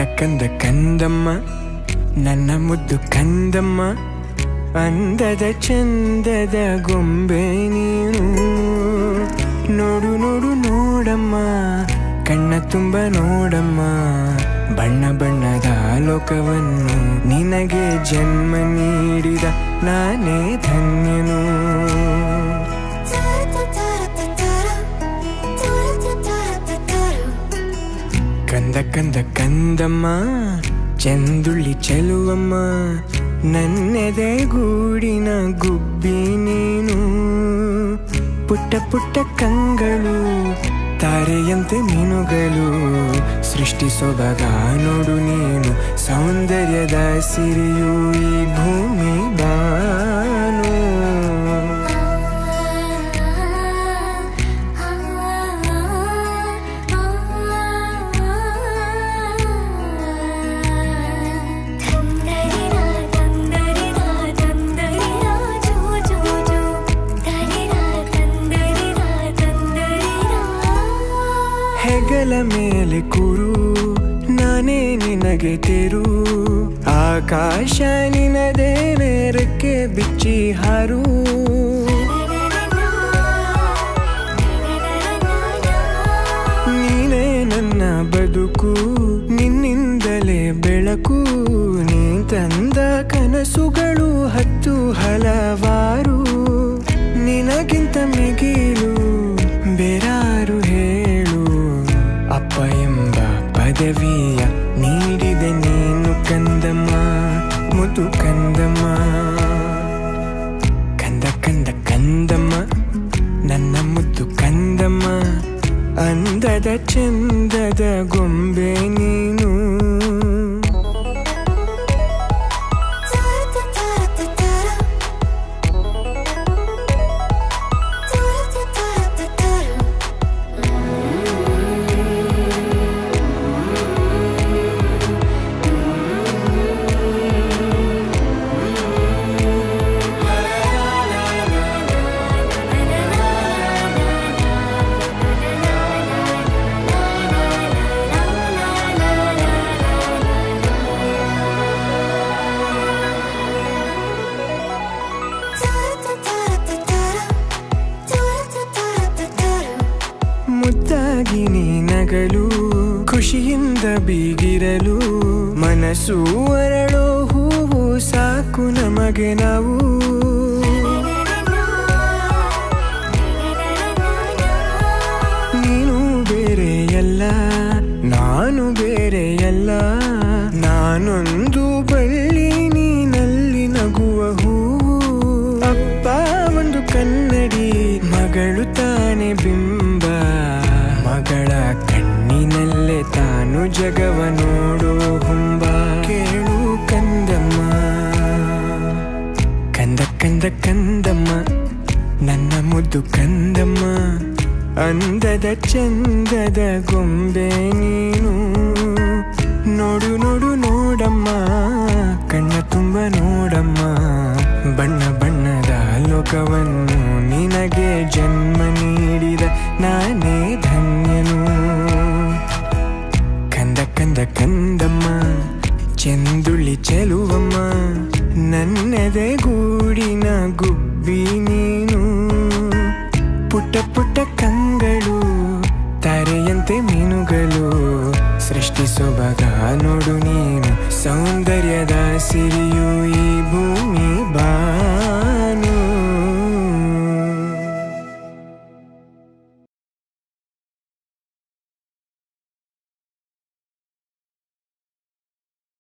ಕಂದ ಕಂದ ಕಂದಮ್ಮ ನನ್ನ ಮುದ್ದು ಕಂದಮ್ಮ ಅಂದದ ಚಂದದ ಗೊಂಬೆ ನೀನು ನೋಡು ನೋಡು ನೋಡಮ್ಮ ಕಣ್ಣ ತುಂಬ ನೋಡಮ್ಮ ಬಣ್ಣ ಬಣ್ಣದ ಲೋಕವನ್ನು ನಿನಗೆ ಜನ್ಮ ನೀಡಿದ ನಾನೇ ಧನ್ಯನು ಕಂದ ಕಂದ ಕಂದಮ್ಮ ಚಂದುಳ್ಳಿ ಚೆಲುವಮ್ಮ ನನ್ನೆದೆ ಗೂಡಿನ ಗುಬ್ಬಿ ನೀನು ಪುಟ್ಟ ಪುಟ್ಟ ಕಂಗಳು ತಾರೆಯಂತೆ ಮೀನುಗಳು ಸೃಷ್ಟಿ ಸೊಬಗ ನೋಡು ನೀನು ಸೌಂದರ್ಯದ ಸಿರಿಯು ಈ ಭೂಮಿ ಬಾನು ಹೆಗಲ ಮೇಲೆ ಕೂರು ನಾನೇ ನಿನಗೆ ತೆರು ಆಕಾಶ ನಿನದೇ ನೇರಕ್ಕೆ ಬಿಚ್ಚಿ ಹಾರು ನೀನೇ ನನ್ನ ಬದುಕು ನಿನ್ನಿಂದಲೇ ಬೆಳಕು ನೀ ತಂದ ಕನಸುಗಳು ಹತ್ತು ಹಲವಾರು ನಿನಗಿಂತ ಮಿಗಿಲು ಬೇರಾರು ಹೇಳು ಅಪ್ಪ ಎಂಬ ಪದವಿಯ ನೀಡಿದೆ ನೀನು ಕಂದಮ್ಮ ಮುದು ಕಂದಮ್ಮ ಕಂದ ಕಂದ ಕಂದಮ್ಮ ನನ್ನ ಮುದ್ದು ಕಂದಮ್ಮ ಅಂದದ ಚಂದದ ಗೊಂಬೆ ನೀನು ಮುದ್ದಾಗಿ ನೀ ನಗಲು ಖುಷಿಯಿಂದ ಬೀಗಿರಲು ಮನಸ್ಸು ಅರಳೋ ಹೂವು ಸಾಕು ನಮಗೆ ನಾವು ನೀನು ಬೇರೆಯಲ್ಲ ನಾನು ಬೇರೆಯಲ್ಲ ನಾನೊಂದು ಬಳ್ಳಿ ನೀನಲ್ಲಿ ನಗುವ ಹೂವು ಅಪ್ಪ ಒಂದು ಕನ್ನಡಿ ಮಗಳು ತಾನೆ ಬಿಂಬ ಮಗಳ ಕಣ್ಣಿನಲ್ಲೇ ತಾನು ಜಗವ ನೋಡೋ ಹುಂಬ ಕೇಳು ಕಂದಮ್ಮ ಕಂದ ಕಂದ ಕಂದಮ್ಮ ನನ್ನ ಮುದ್ದು ಕಂದಮ್ಮ ಅಂದದ ಚಂದದ ಗೊಂಬೆ ನೀನು ನೋಡು ನೋಡು ನೋಡಮ್ಮ ಕಣ್ಣ ತುಂಬ ನೋಡಮ್ಮ ಬಣ್ಣ ಬಣ್ಣದ ಲೋಕವನ್ನು ನಿನಗೆ ಜನ್ಮ ನೀಡಿದ ನಾನೇ ಧನ್ಯನು ಕಂದ ಕಂದ ಕಂದಮ್ಮ ಚಂದುಳ್ಳಿ ಚೆಲುವಮ್ಮ ನನ್ನೆದೆ ಗೂಡಿನ ಗುಬ್ಬಿ ನೀನು ಪುಟ್ಟ ಪುಟ್ಟ